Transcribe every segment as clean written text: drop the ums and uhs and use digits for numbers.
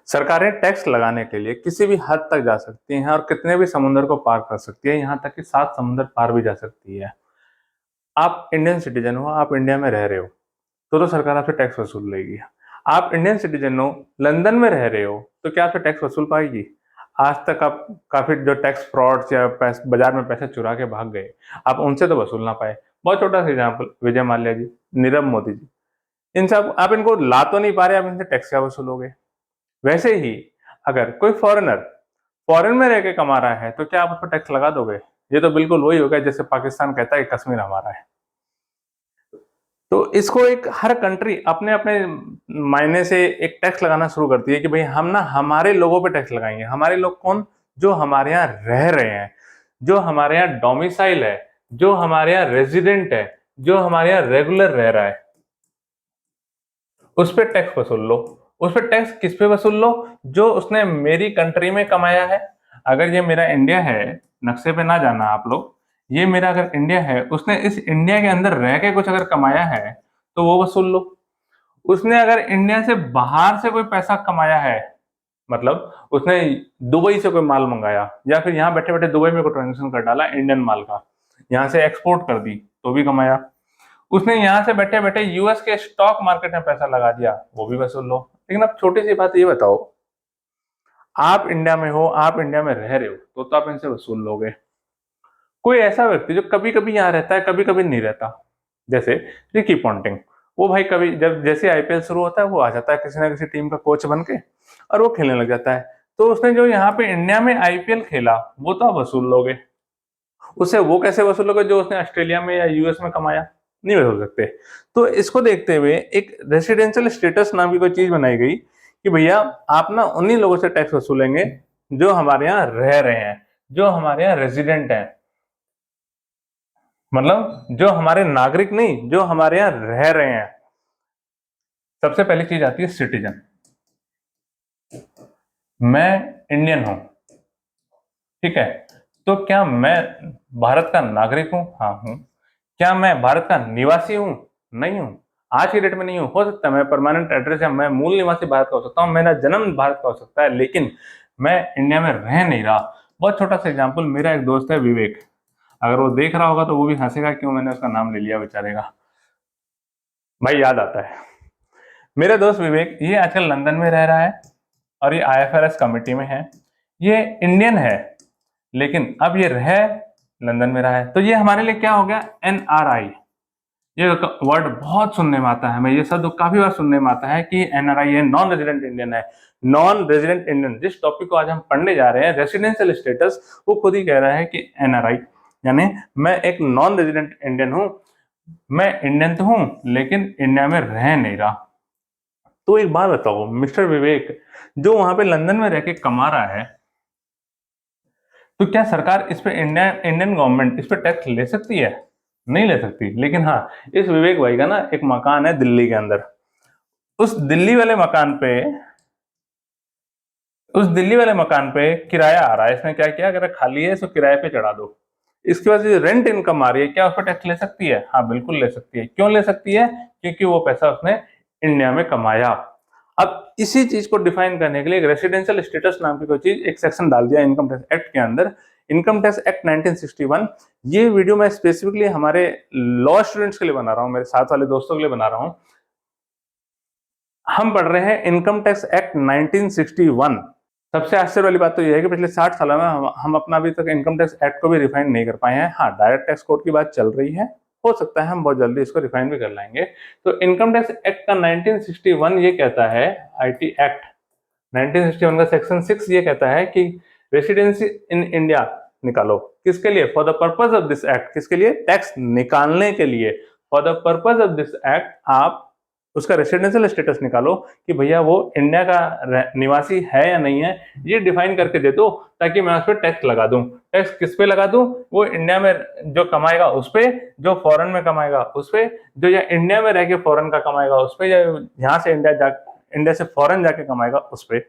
सरकारें टैक्स लगाने के लिए किसी भी हद तक जा सकती हैं और कितने भी समुद्र को पार कर सकती है, यहाँ तक कि 7 समुद्र पार भी जा सकती है। आप इंडियन सिटीजन हो, आप इंडिया में रह रहे हो, तो सरकार आपसे टैक्स वसूल लेगी। आप इंडियन सिटीजन हो, लंदन में रह रहे हो, तो क्या आपसे टैक्स वसूल पाएगी? आज तक आप काफी जो टैक्स फ्रॉड्स या बाजार में पैसे चुरा के भाग गए, आप उनसे तो वसूल ना पाए। बहुत छोटा सा एग्जाम्पल, विजय माल्या जी, नीरव मोदी जी, इनसे आप इनको ला तो नहीं पा रहे, आप इनसे टैक्स क्या वसूलोगे? वैसे ही अगर कोई फॉरेनर फॉरेन में रह के कमा रहा है, तो क्या आप उस पर टैक्स लगा दोगे? ये तो बिल्कुल वही होगा जैसे पाकिस्तान कहता है कि कश्मीर हमारा है। तो इसको एक हर कंट्री अपने अपने मायने से एक टैक्स लगाना शुरू करती है कि भाई हम ना हमारे लोगों पे टैक्स लगाएंगे। हमारे लोग कौन? जो हमारे यहाँ रह रहे हैं, जो हमारे यहाँ डोमिसाइल है, जो हमारे यहाँ रेजिडेंट है, जो हमारे यहाँ रेगुलर रह रहा है, उस पर टैक्स वसूल लो। उस पर टैक्स किस पे वसूल लो? जो उसने मेरी कंट्री में कमाया है। अगर ये मेरा इंडिया है, नक्शे पे ना जाना आप लोग, ये मेरा अगर इंडिया है, उसने इस इंडिया के अंदर रह के कुछ अगर कमाया है, तो वो वसूल लो। उसने अगर इंडिया से बाहर से कोई पैसा कमाया है, मतलब उसने दुबई से कोई माल मंगाया या फिर यहाँ बैठे बैठे दुबई में कोई ट्रांजेक्शन कर डाला इंडियन माल का, यहाँ से एक्सपोर्ट कर दी, तो भी कमाया। उसने यहाँ से बैठे बैठे यूएस के स्टॉक मार्केट में पैसा लगा दिया, वो भी वसूल लो। लेकिन अब छोटी सी बात ये बताओ, आप इंडिया में हो, आप इंडिया में रह रहे हो, तो आप इनसे वसूल लोगे। कोई ऐसा व्यक्ति जो कभी कभी यहाँ रहता है, कभी कभी नहीं रहता, जैसे रिकी पॉन्टिंग, वो भाई कभी जब जैसे आईपीएल शुरू होता है, वो आ जाता है किसी ना किसी टीम का कोच बन के और वो खेलने लग जाता है। तो उसने जो यहाँ पे इंडिया में आईपीएल खेला, वो तो आप वसूल लोगे। उसे वो कैसे वसूलोगे जो उसने ऑस्ट्रेलिया में या यूएस में कमाया? नहीं वसूल सकते। तो इसको देखते हुए एक रेसिडेंशियल स्टेटस नाम की कोई चीज बनाई गई कि भैया आप ना उन्हीं लोगों से टैक्स वसूलेंगे जो हमारे यहाँ रह रहे हैं, जो हमारे यहाँ रेजिडेंट हैं, मतलब जो हमारे नागरिक नहीं, जो हमारे यहाँ रह रहे हैं। सबसे पहली चीज आती है सिटीजन। मैं इंडियन हूं, ठीक है, तो क्या मैं भारत का नागरिक हूं? हाँ हूं। क्या मैं भारत का निवासी हूं? नहीं हूं। आज की डेट में नहीं हूं। हो सकता है मैं परमानेंट एड्रेस या मैं मूल निवासी भारत का हो सकता हूं, मेरा जन्म भारत का हो सकता है, लेकिन मैं इंडिया में रह नहीं रहा। बहुत छोटा सा एग्जाम्पल, मेरा एक दोस्त है विवेक, अगर वो देख रहा होगा तो वो भी हंसेगा क्यों मैंने उसका नाम ले लिया बेचारे का। भाई याद आता है, मेरा दोस्त विवेक ये आजकल लंदन में रह रहा है और ये आईएफआरएस कमेटी में है। ये इंडियन है, लेकिन अब ये रह लंदन में रहा है, तो ये हमारे लिए क्या हो गया? एनआरआई। ये वर्ड बहुत सुनने में आता है, हमें ये शब्द काफी बार सुनने में आता है कि एनआरआई है, नॉन रेजिडेंट इंडियन है। नॉन रेजिडेंट इंडियन, जिस टॉपिक को आज हम पढ़ने जा रहे हैं, रेसिडेंशियल स्टेटस, वो खुद ही कह रहा है कि एनआरआई यानी मैं एक नॉन रेजिडेंट इंडियन हूं। मैं इंडियन तो हूं, लेकिन इंडिया में रह नहीं रहा। तो एक बात बताओ मिस्टर विवेक, जो वहां पे लंदन में रह के कमा रहा है, तो क्या सरकार इस पे इंडियन गवर्नमेंट इस पे टैक्स ले सकती है? नहीं ले सकती। लेकिन हाँ, इस विवेक भाई का ना एक मकान है दिल्ली के अंदर। उस दिल्ली वाले मकान पे उस दिल्ली वाले मकान पे किराया आ रहा है। इसने क्या किया, अगर खाली है इसको किराए पे चढ़ा दो। इसके बाद जो रेंट इनकम आ रही है, क्या उस पर टैक्स ले सकती है? हाँ बिल्कुल ले सकती है। क्यों ले सकती है? क्योंकि वो पैसा उसने इंडिया में कमाया। अब इसी चीज को डिफाइन करने के लिए एक रेसिडेंशियल स्टेटस नाम की कोई चीज, एक सेक्शन डाल दिया इनकम टैक्स एक्ट के अंदर, इनकम टैक्स एक्ट 1961। ये वीडियो मैं स्पेसिफिकली हमारे लॉ स्टूडेंट्स के लिए बना रहा हूँ, मेरे साथ वाले दोस्तों के लिए बना रहा हूँ। हम पढ़ रहे हैं इनकम टैक्स एक्ट 1961। सबसे आश्चर्य वाली बात तो यह है कि पिछले 60 सालों में हम अपना अभी तक इनकम टैक्स एक्ट को भी रिफाइन नहीं कर पाए हैं। हाँ, डायरेक्ट टैक्स कोड की बात चल रही है, हो सकता है हम बहुत जल्दी इसको रिफाइन भी कर लाएंगे। तो इनकम टैक्स एक्ट का 1961 ये कहता है, आईटी एक्ट 1961 का सेक्शन 6 ये कहता है कि रेसिडेंसी इन इंडिया निकालो। किसके लिए? For the purpose of this act. किसके लिए? टैक्स निकालने के लिए। For the purpose of this act आप उसका रेसिडेंशियल स्टेटस निकालो कि भैया वो इंडिया का निवासी है या नहीं है, ये डिफाइन करके दे दो, ताकि मैं उस पर टैक्स लगा दूं। टैक्स किस पे लगा दूं? वो इंडिया में जो कमाएगा उस पे, जो फॉरेन में कमाएगा उस पे, जो या इंडिया में रह के फॉरेन का कमाएगा उस पे, या यहाँ से इंडिया से फॉरेन जाके कमाएगा उस पे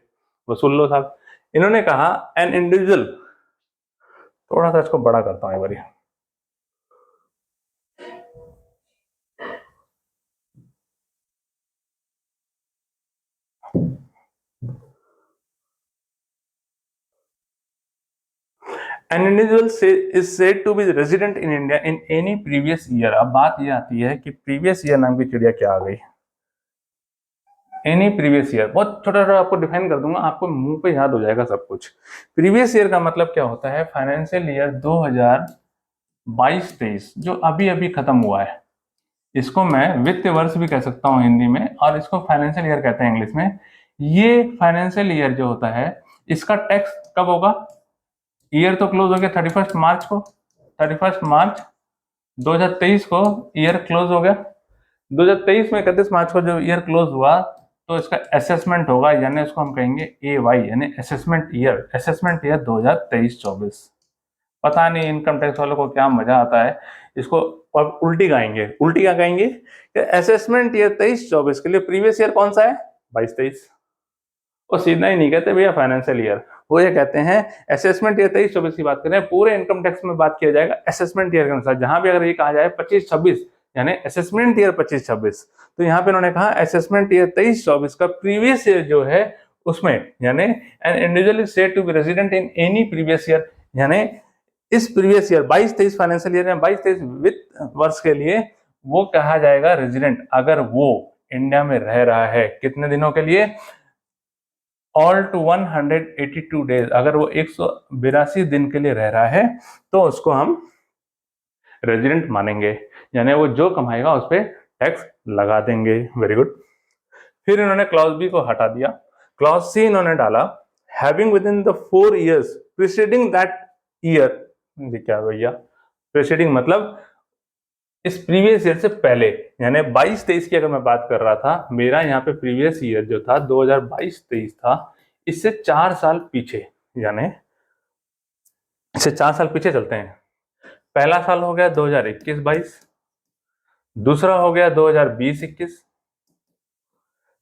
वसूल लो साहब। इन्होंने कहा एन इंडिविजुअल, थोड़ा सा इसको बड़ा करता हूँ एक बारी। An individual is said to be resident in India in any previous year. अब बात यह आती है कि प्रीवियस ईयर नाम की चिड़िया क्या आ गई। एनी प्रीवियस ईयर बहुत छोटा छोटा आपको डिफाइन कर दूंगा, आपको मुंह पे याद हो जाएगा सब कुछ। प्रीवियस ईयर का मतलब क्या होता है, फाइनेंशियल ईयर 2022-23 जो अभी अभी खत्म हुआ है, इसको मैं वित्त वर्ष भी कह सकता हूँ हिंदी में, और इसको फाइनेंशियल ईयर कहते हैं इंग्लिश में। ये फाइनेंशियल ईयर जो होता है इसका टैक्स कब होगा, ईयर तो क्लोज हो गया 31 मार्च को, 31 मार्च 2023 को ईयर क्लोज हो गया। 2023 में 31 मार्च को जो ईयर क्लोज हुआ तो इसका असेसमेंट होगा, यानी उसको हम कहेंगे AY यानी असेसमेंट ईयर 2023-24। पता नहीं इनकम टैक्स वालों को क्या मजा आता है, इसको अब उल्टी गाएंगे। उल्टी क्या गाएंगे कि असेसमेंट ईयर 23-24 के लिए प्रीवियस ईयर कौन सा है 22-23। वो सीधा ही नहीं कहते भैया फाइनेंशियल ईयर, वो ये कहते हैं असेसमेंट ईयर 23-24 की बात करें, पूरे इनकम टैक्स में बात किया जाएगा असेसमेंट ईयर के अनुसार। जहां भी अगर ये कहा जाए 25-26 यानी असेसमेंट ईयर 25-26, तो यहाँ पे उन्होंने कहा असेसमेंट ईयर 23-24 का प्रीवियस ईयर जो है उसमें, यानी an individual is said to be resident in any previous year, यानी इस प्रीवियस ईयर 22-23 फाइनेंशियल ईयर या 22-23 वित्त वर्ष के लिए वो कहा जाएगा रेजिडेंट अगर वो इंडिया में रह रहा है। कितने दिनों के लिए, ऑल टू 182 डेज, अगर वो 182 दिन के लिए रह रहा है तो उसको हम रेजिडेंट मानेंगे, यानी वो जो कमाएगा उस पर टैक्स लगा देंगे। Very good. फिर इन्होंने क्लॉज बी को हटा दिया, क्लॉज सी इन्होंने डाला, having with in the 4 years preceding that year. क्या भैया प्रीसीडिंग मतलब इस प्रीवियस ईयर से पहले, यानी 22-23 की अगर मैं बात कर रहा था, मेरा यहाँ पे प्रीवियस ईयर जो था 2022-23 था, इससे 4 साल पीछे, यानी इससे 4 साल पीछे चलते हैं। पहला साल हो गया 2021-22, दूसरा हो गया 2020-21,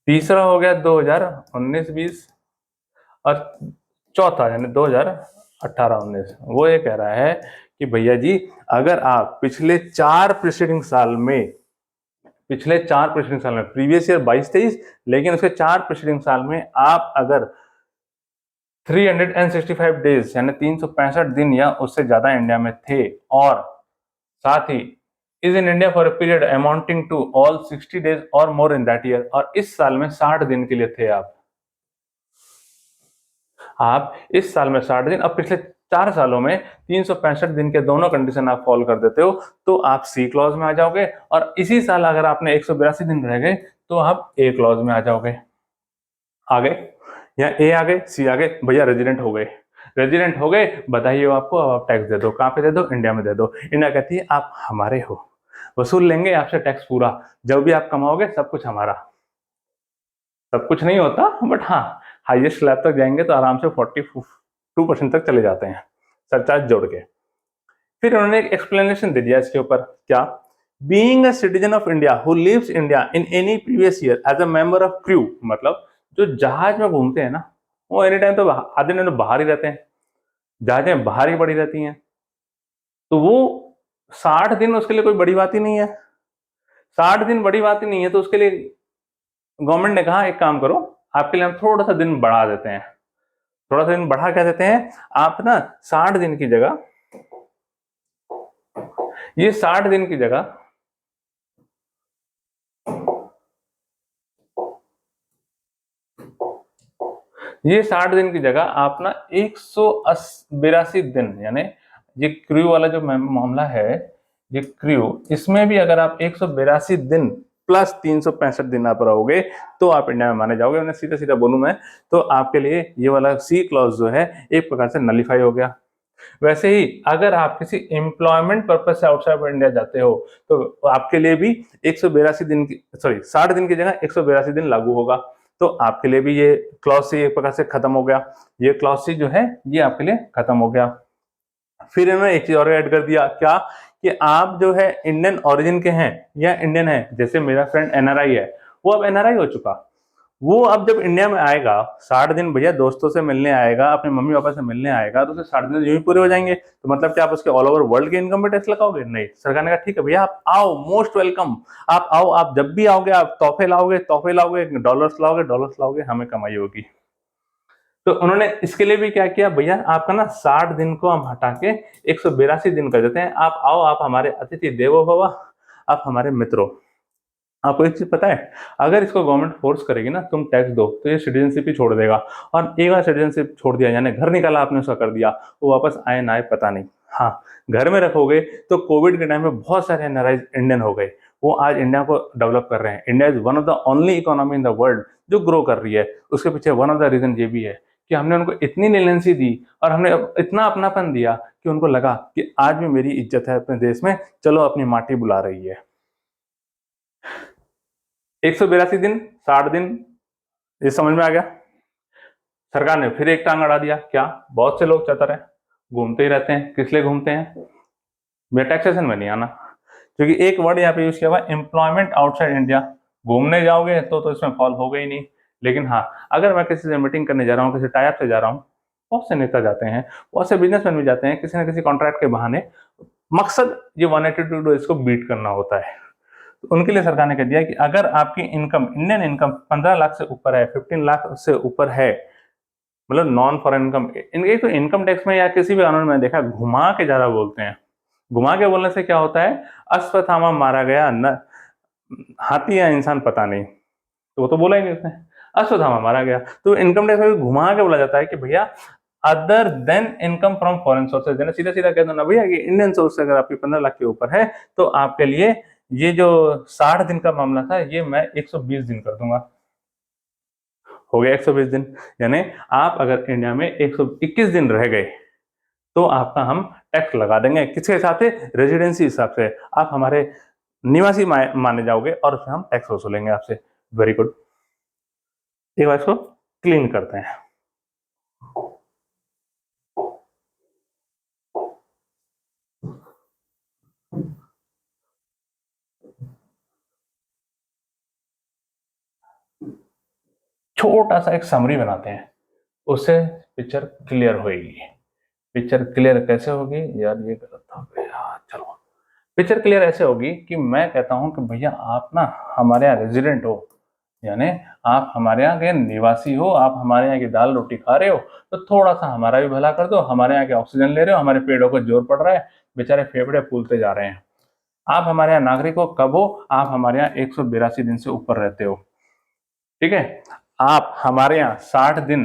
तीसरा हो गया 2019-20 और चौथा यानी 2018-19। वो ये कह रहा है कि भैया जी अगर आप पिछले 4 प्रीसीडिंग साल में प्रीवियस ईयर 22-23, लेकिन उसके 4 प्रीसीडिंग साल में आप अगर 365 डेज यानी 365 दिन या उससे ज्यादा इंडिया में थे, और साथ ही is in India for a period amounting to all 60 days or more in that year, और इस साल में 60 दिन के लिए थे आप इस साल में 60 दिन, अब पिछले 4 सालों में 365 दिन के दोनों कंडीशन आप फॉलो कर देते हो तो आप सी क्लॉज में आ जाओगे, और इसी साल अगर आपने 182 दिन रह गए तो आप ए क्लॉज में आ जाओगे। आ गए या ए आ गए सी आ गए, भैया रेजिडेंट हो गए। रेजिडेंट हो गए, बताइए आपको, अब आप टैक्स दे दो। कहाँ पे दे दो, इंडिया में दे दो। इंडिया कहती है आप हमारे हो, वसूल लेंगे आपसे टैक्स पूरा, जब भी आप कमाओगे सब कुछ हमारा। सब कुछ नहीं होता बट हाँ हाईएस्ट स्लैब तक जाएंगे तो आराम से 42% तक चले जाते हैं सरचार्ज जोड़ के। फिर उन्होंने एक एक्सप्लेनेशन दे दिया इसके ऊपर, क्या, being a citizen of India who lives India in any previous year as a member of crew, मतलब जो जहाज में घूमते हैं ना वो एनी टाइम तो आधे दिन तो बाहर ही रहते हैं, जहाजें बाहर ही पड़ी रहती हैं, तो वो 60 दिन उसके लिए कोई बड़ी बात ही नहीं है। 60 दिन बड़ी बात ही नहीं है, तो उसके लिए गवर्नमेंट ने कहा एक काम करो, आपके लिए हम थोड़ा सा दिन बढ़ा देते हैं। थोड़ा सा दिन बढ़ा क्या देते हैं, आप ना 60 दिन की जगह, ये 60 दिन की जगह ये 60 दिन की जगह आप ना 182 दिन, यानी ये क्रू वाला जो मामला है, ये क्रू, इसमें भी अगर आप 182 दिन प्लस 365 दिन आप रहोगे तो आप इंडिया में माने जाओगे। मैंने सीधा सीधा बोलूं मैं तो आपके लिए ये वाला सी क्लॉज जो है एक प्रकार से नलिफाई हो गया। वैसे ही अगर आप किसी एम्प्लॉयमेंट पर्पज से आउटसाइड इंडिया जाते हो तो आपके लिए भी 182 दिन की 60 दिन की जगह 182 दिन लागू होगा, तो आपके लिए भी ये क्लॉज सी एक प्रकार से खत्म हो गया। ये क्लॉज सी जो है ये आपके लिए खत्म हो गया। फिर इन्होंने एक चीज और ऐड कर दिया, क्या, कि आप जो है इंडियन ओरिजिन के हैं या इंडियन है, जैसे मेरा फ्रेंड एनआरआई है, वो अब एनआरआई हो चुका, वो अब जब इंडिया में आएगा 60 दिन भैया दोस्तों से मिलने आएगा, अपने मम्मी पापा से मिलने आएगा, तो उसे 60 दिन यूं ही पूरे हो जाएंगे। तो मतलब क्या आप उसके ऑल ओवर वर्ल्ड के इनकम पे टैक्स लगाओगे? नहीं, सरकार ने कहा ठीक है भैया आप आओ, मोस्ट वेलकम, आप आओ, आप जब भी आओगे आप तोहफे लाओगे, डॉलर्स लाओगे, हमें कमाई होगी। तो उन्होंने इसके लिए भी क्या किया, भैया आपका ना 60 दिन को हम हटा के 182 दिन कर देते हैं, आप आओ, आप हमारे अतिथि देवो भव, आप हमारे मित्रों। आपको एक चीज पता है, अगर इसको गवर्नमेंट फोर्स करेगी ना तुम टैक्स दो, तो ये सिटीजनशिप ही छोड़ देगा। और एक बार सिटीजनशिप छोड़ दिया यानी घर निकाला आपने उसका कर दिया, वो वापस आए ना आए पता नहीं। हाँ, घर में रखोगे तो कोविड के टाइम में बहुत सारे एनआरआई इंडियन हो गए, वो आज इंडिया को डेवलप कर रहे हैं। India is one of the only economy in the world जो ग्रो कर रही है। उसके पीछे वन ऑफ द रीजन ये भी है कि हमने उनको इतनी लीलेंसी दी और हमने इतना अपनापन दिया कि उनको लगा कि आज भी मेरी इज्जत है अपने देश में, चलो अपनी माटी बुला रही है। 182 दिन, 60 दिन, ये समझ में आ गया। सरकार ने फिर एक टांग अड़ा दिया, क्या, बहुत से लोग चतर हैं, घूमते ही रहते हैं। किस लिए घूमते हैं, मैं टैक्सेशन में नहीं आना, क्योंकि एक वर्ड यहाँ पे यूज किया हुआ एम्प्लॉयमेंट आउटसाइड इंडिया। घूमने जाओगे तो इसमें फॉल होगा ही नहीं। लेकिन हाँ, अगर मैं किसी से मीटिंग करने जा रहा हूँ, किसी टाइप से जा रहा हूँ, बहुत से नेता जाते हैं, बहुत से बिजनेसमैन भी जाते हैं, किसी न किसी कॉन्ट्रैक्ट के बहाने। मकसद ये 182 डेज को बीट करना होता है। तो उनके लिए सरकार ने कह दिया कि अगर आपकी इनकम, इंडियन इनकम 15 लाख से ऊपर है, 15 लाख से ऊपर है, मतलब नॉन फॉरेन इनकम, इनके तो इनकम टैक्स में या किसी भी कानून में देखा घुमा के ज्यादा बोलते हैं। घुमा के बोलने से क्या होता है, अश्वत्थामा मारा गया न, हाथी या इंसान पता नहीं, तो वो तो बोला ही नहीं उसने, अश्वत्थामा मारा गया। तो इनकम टैक्स में घुमा के बोला जाता है कि भैया other than income from foreign sources, सीधा सीधा कह दो ना भैया कि इंडियन सोर्स से अगर आपकी 15 लाख के ऊपर है तो आपके लिए ये जो 60 दिन का मामला था ये मैं 120 दिन कर दूंगा। हो गया 120 दिन, यानी आप अगर इंडिया में 121 दिन रह गए तो आपका हम टैक्स लगा देंगे। किसके हिसाब से, रेजिडेंसी हिसाब से, आप हमारे निवासी माने जाओगे और फिर हम टैक्स वसूलेंगे आपसे। वेरी गुड, एक बार इसको क्लीन करते हैं। छोटा सा एक समरी बनाते हैं, उससे पिक्चर क्लियर होगी। पिक्चर क्लियर कैसे होगी यार, ये गलत हो गया, चलो। पिक्चर क्लियर ऐसे होगी कि मैं कहता हूं कि भैया आप ना हमारे यहाँ रेजिडेंट हो, यानी आप हमारे यहाँ के निवासी हो, आप हमारे यहाँ की दाल रोटी खा रहे हो, तो थोड़ा सा हमारा भी भला कर दो। हमारे यहाँ के ऑक्सीजन ले रहे हो, हमारे पेड़ों को जोर पड़ रहा है, बेचारे फेफड़े फूलते जा रहे हैं। आप हमारे यहाँ नागरिक हो कब हो, आप हमारे यहाँ 182 दिन से ऊपर रहते हो, ठीक है। आप हमारे यहाँ 60 दिन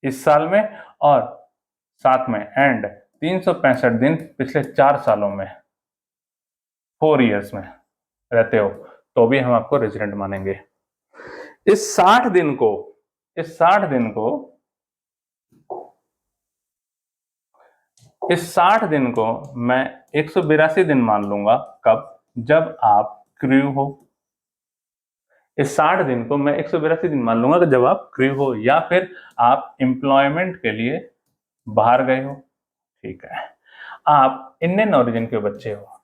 इस साल में और साथ में एंड 365 दिन पिछले 4 सालों में, 4 ईयर्स में रहते हो, तो भी हम आपको रेजिडेंट मानेंगे। इस 60 दिन को, इस 60 दिन को, इस 60 दिन को मैं 182 दिन मान लूंगा, कब, जब आप क्रू हो। इस 60 दिन को मैं 182 दिन मान लूंगा कि जब आप क्रू हो या फिर आप एम्प्लॉयमेंट के लिए बाहर गए हो, ठीक है। आप इंडियन ओरिजिन के बच्चे हो,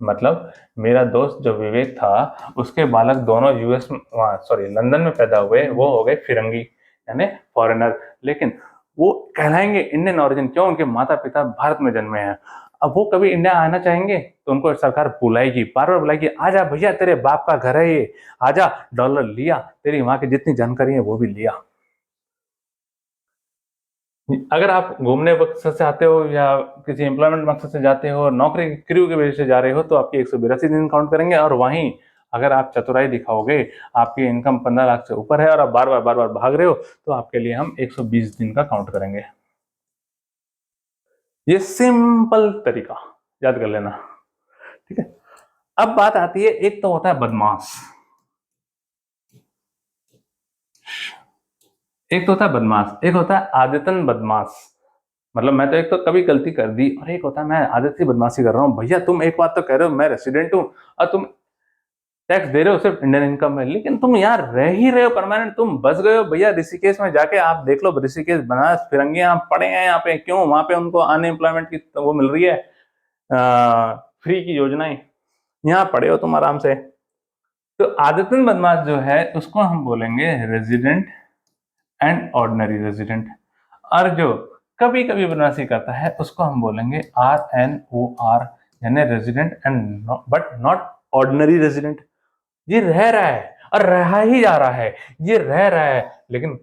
मतलब मेरा दोस्त जो विवेक था उसके बालक दोनों यूएस, सॉरी लंदन में पैदा हुए, वो हो गए फिरंगी यानी फॉरेनर, लेकिन वो कहलाएंगे इंडियन ओरिजिन, क्यों, उनके माता पिता भारत में जन्मे हैं। अब वो कभी इंडिया आना चाहेंगे तो उनको सरकार बुलाएगी, बार बार बुलाएगी, आजा भैया तेरे बाप का घर है ये, आजा, डॉलर लिया, तेरी वहां की जितनी जानकारी है वो भी लिया। अगर आप घूमने मकसद से आते हो या किसी एम्प्लॉयमेंट मकसद से जाते हो, नौकरी क्रू की वजह से जा रहे हो, तो आपके 182 दिन काउंट करेंगे। और वहीं अगर आप चतुराई दिखाओगे, आपकी इनकम 15 लाख से ऊपर है और आप बार बार भाग रहे हो, तो आपके लिए हम 120 दिन का काउंट करेंगे। ये सिंपल तरीका याद कर लेना, ठीक है। अब बात आती है, एक तो होता है बदमाश, एक तो होता है बदमाश, एक होता है आदतन बदमाश। मतलब मैं तो एक तो कभी गलती कर दी, और एक होता है मैं आदत से बदमाशी कर रहा हूँ। भैया तुम एक बात तो कह रहे हो मैं रेसिडेंट हूँ और तुम टैक्स दे रहे हो सिर्फ इंडियन इनकम में, लेकिन तुम यार रह ही रहे हो परमानेंट, तुम बस गए हो भैया ऋषिकेश में, जाके आप देख लो ऋषिकेश बनारस फिरंगी यहाँ पड़े हैं यहाँ पे, क्यों, वहां पे उनको अनएम्प्लॉयमेंट की वो मिल रही है, फ्री की योजनाएं, यहाँ पड़े हो तुम आराम से। तो आदतन बदमाश जो है उसको हम बोलेंगे रेजिडेंट एंड ऑर्डिनरी रेजिडेंट, और जो कभी कभी बदमाशी करता है उसको हम बोलेंगे RNOR, यानी resident and but not ordinary resident. ये रह रहा है और रहा ही जा रहा है, ये रह रहा है लेकिन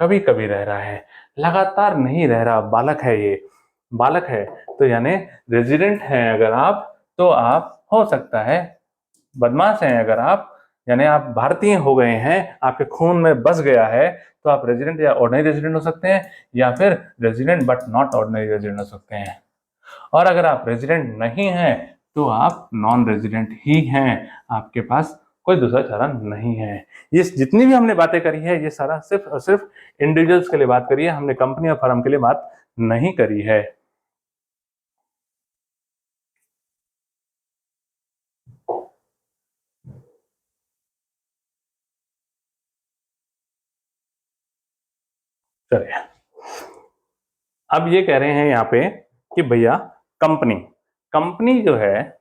कभी कभी रह रहा है, लगातार नहीं रह रहा, बालक है ये, बालक है। तो यानी रेजिडेंट हैं अगर आप, तो आप हो सकता है बदमाश हैं अगर आप, यानी आप भारतीय हो गए हैं, आपके खून में बस गया है, तो आप रेजिडेंट या ऑर्डिनरी रेजिडेंट हो सकते हैं, या फिर resident but not ordinary resident हो सकते हैं। और अगर आप रेजिडेंट नहीं हैं तो आप नॉन रेजिडेंट ही हैं, आपके पास कोई दूसरा चारा नहीं है। ये जितनी भी हमने बातें करी है ये सारा सिर्फ और सिर्फ इंडिविजुअल्स के लिए बात करी है, हमने कंपनी और फर्म के लिए बात नहीं करी है। चलिए, अब ये कह रहे हैं यहाँ पे कि भैया कंपनी, कंपनी जो है,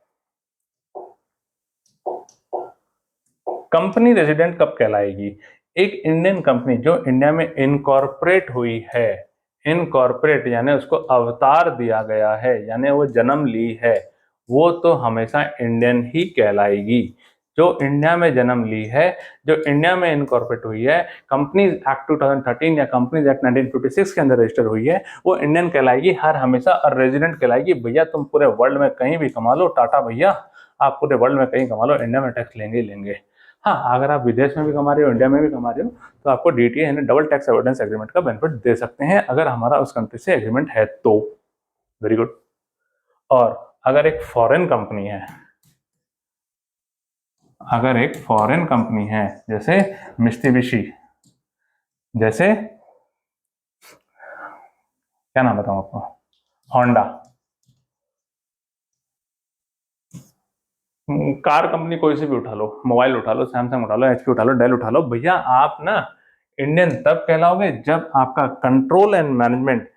कंपनी रेजिडेंट कब कहलाएगी? एक इंडियन कंपनी जो इंडिया में इनकॉर्पोरेट हुई है, इनकॉर्पोरेट यानी उसको अवतार दिया गया है, यानी वो जन्म ली है, वो तो हमेशा इंडियन ही कहलाएगी। जो इंडिया में जन्म ली है, जो इंडिया में इनकॉर्पोरेट हुई है, कंपनीज एक्ट 2013 या कंपनीज एक्ट 1956 के अंदर रजिस्टर हुई है, वो इंडियन कहलाएगी हर हमेशा, और रेजिडेंट कहलाएगी भैया तुम पूरे वर्ल्ड में कहीं भी कमा लो, टाटा भैया आप पूरे वर्ल्ड में कहीं कमा लो, इंडिया में टैक्स लेंगे ही लेंगे। हाँ, अगर आप विदेश में भी कमा रहे हो, इंडिया में भी कमा रहे हो, तो आपको डीटीए यानी डबल टैक्स अवॉइडेंस एग्रीमेंट का बेनिफिट दे सकते हैं, अगर हमारा उस कंट्री से एग्रीमेंट है तो। Very good. और अगर एक फॉरेन कंपनी है, अगर एक फॉरेन कंपनी है जैसे मित्सुबिशी, जैसे क्या नाम बताऊं आपको, होंडा, कार कंपनी कोई सी भी उठा लो, मोबाइल उठा लो, सैमसंग उठा लो, एचपी उठा लो, डेल उठा लो, भैया आप ना इंडियन तब कहलाओगे जब आपका control and management,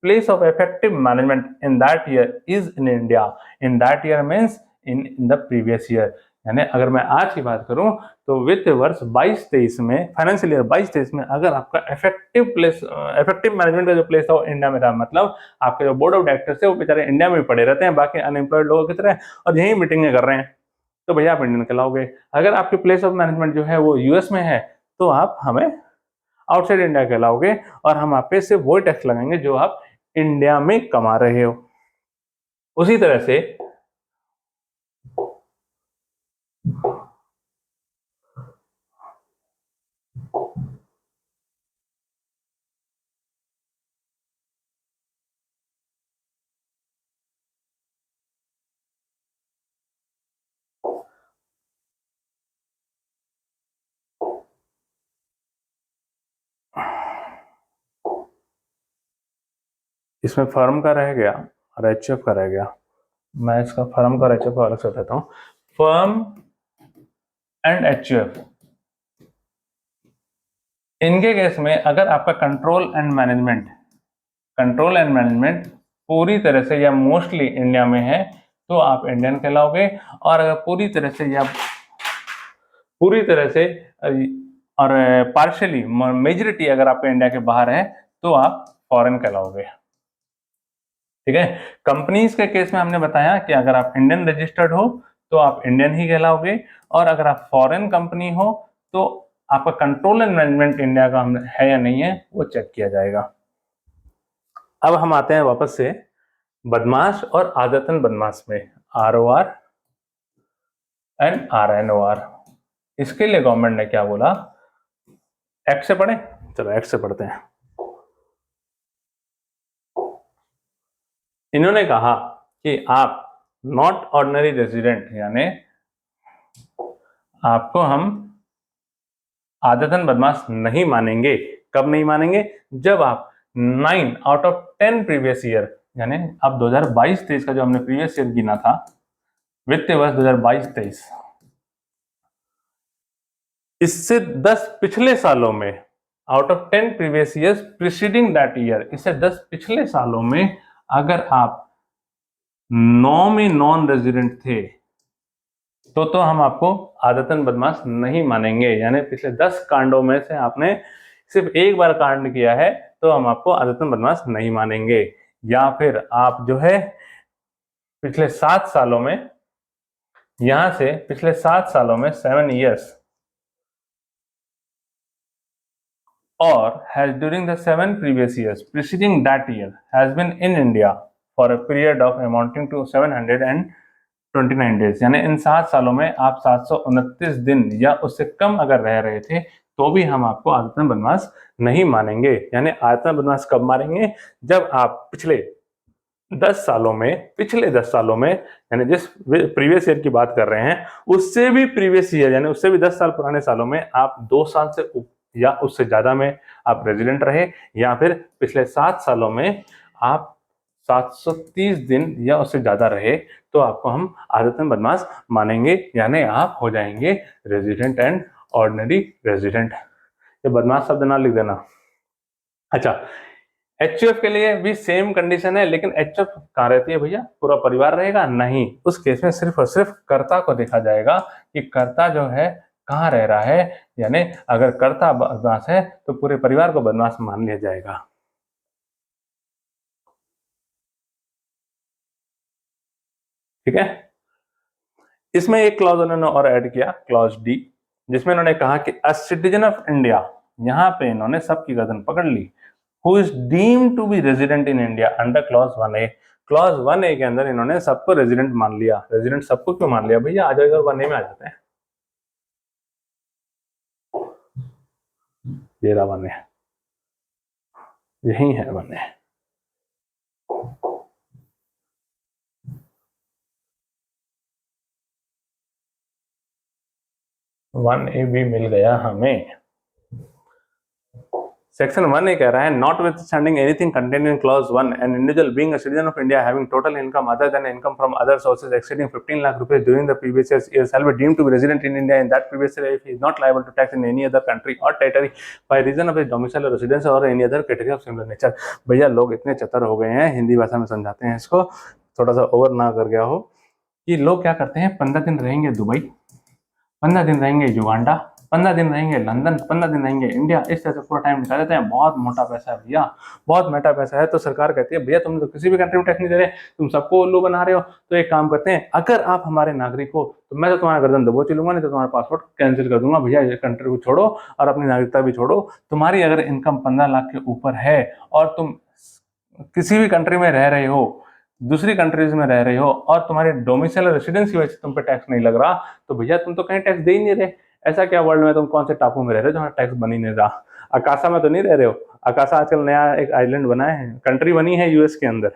place of effective management in that year is in India. In that year means in the previous year. यानी अगर मैं आज की बात करूं तो वित्त वर्ष 22-23 में, फाइनेंशियल ईयर 22-23 में, अगर आपका इफेक्टिव मैनेजमेंट का जो प्लेस था वो इंडिया में था, मतलब आपके जो बोर्ड ऑफ डायरेक्टर्स है वो बेचारे इंडिया में पड़े रहते हैं बाकी अनएम्प्लॉयड लोगों की तरह, और यही मीटिंगें कर रहे हैं, तो भैया आप इंडियन कहलाओगे। अगर आपके प्लेस ऑफ मैनेजमेंट जो है वो यूएस में है, तो आप हमें आउटसाइड इंडिया कहलाओगे, और हम आप पे सिर्फ वही टैक्स लगाएंगे जो आप इंडिया में कमा रहे हो। उसी तरह से इसमें फर्म का रह गया और एचएफ का रह गया, मैं इसका फर्म का और एचएफ का अलग से बताता हूं। फर्म एंड एचएफ, इनके केस में अगर आपका कंट्रोल एंड मैनेजमेंट पूरी तरह से या मोस्टली इंडिया में है तो आप इंडियन कहलाओगे, और अगर पूरी तरह से या पूरी तरह से और पार्शियली मेजॉरिटी अगर आपका इंडिया के बाहर है तो आप फॉरेन कहलाओगे। ठीक है, कंपनीज के केस में हमने बताया कि अगर आप इंडियन रजिस्टर्ड हो तो आप इंडियन ही कहलाओगे, और अगर आप फॉरेन कंपनी हो तो आपका कंट्रोल एंड मैनेजमेंट इंडिया का है या नहीं है वो चेक किया जाएगा। अब हम आते हैं वापस से बदमाश और आदतन बदमाश में, ROR एंड RNOR। इसके लिए गवर्नमेंट ने क्या बोला, एक्ट से पढ़े, चलो एक्ट से पढ़ते हैं। इन्होंने कहा कि आप नॉट ऑर्डिनरी रेजिडेंट, यानी आपको हम आदतन बदमाश नहीं मानेंगे। कब नहीं मानेंगे? जब आप 9 आउट ऑफ 10 प्रीवियस ईयर, यानी अब 2022-23 का जो हमने प्रीवियस ईयर गिना था, वित्तीय वर्ष 2022-23, इससे 10 पिछले सालों में, out of 10 previous years preceding that year, इससे 10 पिछले सालों में अगर आप 9 में नॉन रेजिडेंट थे तो हम आपको आदतन बदमाश नहीं मानेंगे। यानी पिछले 10 कांडों में से आपने सिर्फ एक बार कांड किया है तो हम आपको आदतन बदमाश नहीं मानेंगे। या फिर आप जो है पिछले 7 सालों में, यहां से पिछले 7 सालों में 7 years or has during the 7 previous years preceding that year has been in India for a period of amounting to 729 days, यानी इन 7 सालों में आप 729 दिन या उससे कम अगर रह रहे थे तो भी हम आपको आदतन बनवास नहीं मानेंगे। यानी आदतन बनवास कब मानेंगे? जब आप पिछले 10 सालों में यानी जिस प्रीवियस ईयर की बात कर रहे हैं उससे भी प्रीवियस ईयर यानी उससे भी 10 साल पुराने सालों में आप 2 साल से या उससे ज्यादा में आप रेजिडेंट रहे, या फिर पिछले 7 सालों में आप 730 दिन या उससे ज्यादा रहे, तो आपको हम आदतन बदमाश मानेंगे, यानी आप हो जाएंगे रेजिडेंट एंड ऑर्डिनरी रेजिडेंट। ये बदमाश शब्द ना लिख देना। अच्छा, एचयूएफ के लिए भी सेम कंडीशन है, लेकिन एचयूएफ कहाँ रहती है भैया? पूरा परिवार रहेगा? नहीं, उस केस में सिर्फ और सिर्फ कर्ता को देखा जाएगा कि कर्ता जो है कहाँ रह रहा है, यानी अगर कर्ता बदमाश है तो पूरे परिवार को बदमाश मान लिया जाएगा। ठीक है, इसमें एक क्लॉज उन्होंने और ऐड किया, क्लॉज डी, जिसमें उन्होंने कहा कि अ सिटीजन ऑफ इंडिया, यहां पे इन्होंने सबकी गर्दन पकड़ ली, who is deemed to be resident in India under clause 1A। Clause 1A के अंदर इन्होंने सबको रेजिडेंट मान लिया। रेजिडेंट सबको क्यों मान लिया भैया? आ जाएगा 1A में आ जाते हैं। ये रहा 1A, यही है 1A। 1A भी मिल गया हमें। सेक्शन 1A कह रहा है, notwithstanding anything contained in clause 1, an individual being a citizen of India having total income other than income from other sources exceeding 15 lakh rupees during the previous year shall be deemed to be resident in India in that previous year if he is not liable to tax in any other country or territory by reason of his domicile residence or any other category of similar nature. भैया लोग इतने चतर हो गए हैं, हिंदी भाषा में समझाते हैं इसको, थोड़ा सा ओवर ना कर गया हो, कि लोग क्या करते हैं, 15 दिन रहेंगे दुबई, 15 दिन रहेंगे युगांडा, 15 दिन रहेंगे लंदन, 15 दिन रहेंगे इंडिया, इस तरह से पूरा टाइम निकाल देते हैं। बहुत मोटा पैसा है भैया, बहुत मोटा पैसा है। तो सरकार कहती है भैया तुम तो किसी भी कंट्री में टैक्स नहीं दे रहे, तुम सबको उल्लू बना रहे हो, तो एक काम करते हैं, अगर आप हमारे नागरिक हो तो मैं तो तुम्हारा गर्दन दबोच लूंगा, नहीं तो तुम्हारा पासपोर्ट कैंसिल कर दूंगा। भैया ये कंट्री को छोड़ो और अपनी नागरिकता भी छोड़ो। तुम्हारी अगर इनकम 15 लाख के ऊपर है और तुम किसी भी कंट्री में रह रहे हो, दूसरी कंट्रीज में रह रहे हो, और तुम्हारे डोमिसाइल रेसिडेंस की वजह से तुम पे टैक्स नहीं लग रहा, तो भैया तुम तो कहीं टैक्स दे ही नहीं रहे। ऐसा क्या वर्ल्ड में तुम कौन से टापू में रह रहे हो जहाँ टैक्स बन ही नहीं रहा? अकाशा में तो नहीं रह रहे हो? अकाशा आजकल नया एक आइलैंड बना है, कंट्री बनी है यूएस के अंदर।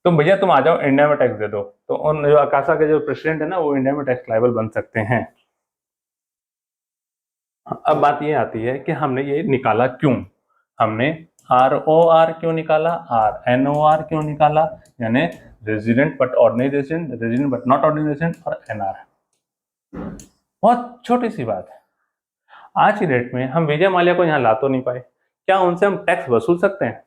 तुम भैया तुम आ जाओ इंडिया में टैक्स दे दो, तो उन जो अकाशा के जो प्रेसिडेंट है ना, वो इंडिया में टैक्स लायबल बन सकते हैं। अब बात ये आती है कि हमने ये निकाला क्यों? हमने ROR क्यों निकाला, RNOR क्यों निकाला, यानी resident but ordinary resident, resident but not ordinary resident, और NR। बहुत छोटी सी बात है। आज की डेट में हम विजय माल्या को यहाँ ला तो नहीं पाए, क्या उनसे हम टैक्स वसूल सकते हैं?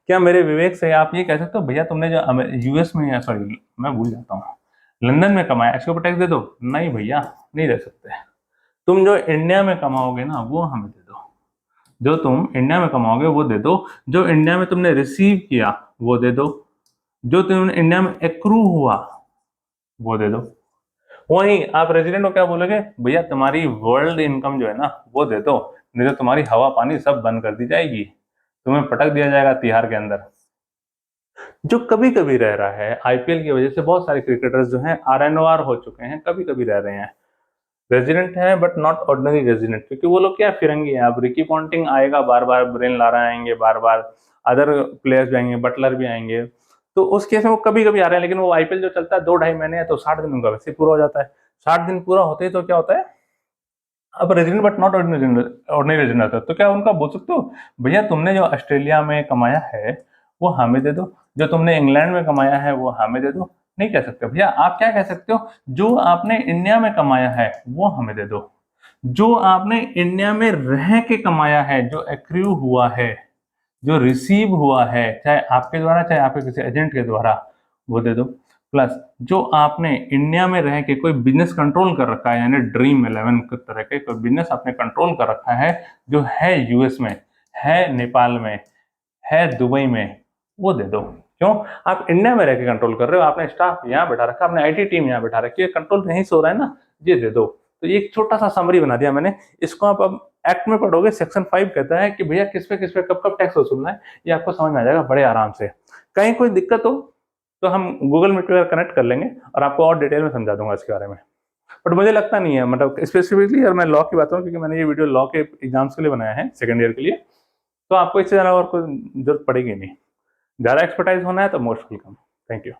क्या मेरे विवेक से आप ये कह सकते हो भैया तुमने जो यूएस में, सॉरी मैं भूल जाता हूँ, लंदन में कमाया, इसके ऊपर टैक्स दे दो? नहीं भैया, नहीं दे सकते। तुम जो इंडिया में कमाओगे ना वो हमें दे दो, जो तुम इंडिया में कमाओगे वो दे दो, जो इंडिया में तुमने रिसीव किया वो दे दो, जो तुमने इंडिया में एक्रू हुआ वो दे दो। वहीं आप रेजिडेंट को क्या बोलोगे, भैया तुम्हारी वर्ल्ड इनकम जो है ना वो दे दो, नहीं तो तुम्हारी हवा पानी सब बंद कर दी जाएगी, तुम्हें पटक दिया जाएगा तिहाड़ के अंदर। जो कभी कभी रह रहा है, आईपीएल की वजह से बहुत सारे क्रिकेटर्स जो हैं RNOR हो चुके हैं, कभी कभी रह रहे हैं, रेजिडेंट है बट नॉट ऑर्डिनरी रेजिडेंट, क्योंकि वो लोग क्या फिरंगी है। अब रिकी पॉन्टिंग आएगा, बार बार ब्रेन लारा आएंगे, बार बार अदर प्लेयर्स भी आएंगे, बटलर भी आएंगे, तो उस केस में वो कभी कभी आ रहे हैं। लेकिन वो आईपीएल जो चलता है 2-2.5 महीने है, तो 60 दिन उनका वैसे पूरा हो जाता है। 60 दिन पूरा होते ही तो क्या होता है, अब resident but not ordinary resident आता है, तो क्या उनका बोल सकते हो भैया तुमने जो ऑस्ट्रेलिया में कमाया है वो हमें दे दो, जो तुमने इंग्लैंड में कमाया है वो हमें दे दो? नहीं कह सकते भैया। आप क्या कह सकते हो, जो आपने इंडिया में कमाया है वो हमें दे दो, जो आपने इंडिया में रह के कमाया है, जो एक्रू हुआ है, जो रिसीव हुआ है, चाहे आपके द्वारा चाहे आपके किसी एजेंट के द्वारा, वो दे दो। प्लस जो आपने इंडिया में रह के कोई बिजनेस कंट्रोल कर रखा है, यानी ड्रीम 11 के तरह के कोई बिजनेस आपने कंट्रोल कर रखा है, जो है यूएस में, है नेपाल में, है दुबई में, वो दे दो। क्यों? आप इंडिया में रह के कंट्रोल कर रहे हो, आपने स्टाफ यहाँ बैठा रखा, आपने IT टीम यहाँ बैठा रखी है, कंट्रोल यहीं से हो रहा है ना, ये दे दो। तो एक छोटा सा समरी बना दिया मैंने। इसको आप अब एक्ट में पढ़ोगे, सेक्शन 5 कहता है कि भैया किस पे कब कब टैक्स वसूलना है, ये आपको समझ में आ जाएगा बड़े आराम से। कहीं कोई दिक्कत हो तो हम गूगल मीट पर कनेक्ट कर लेंगे और आपको और डिटेल में समझा दूंगा इसके बारे में। बट मुझे लगता नहीं है, मतलब स्पेसिफिकली अगर मैं लॉ की बात करूँ, क्योंकि मैंने ये वीडियो लॉ के एग्जाम्स के लिए बनाया है सेकंड ईयर के लिए, तो आपको इससे ज़्यादा और कोई जरूरत पड़ेगी नहीं। ज़्यादा एक्सपर्टाइज होना है तो मोस्ट वेलकम। Thank you.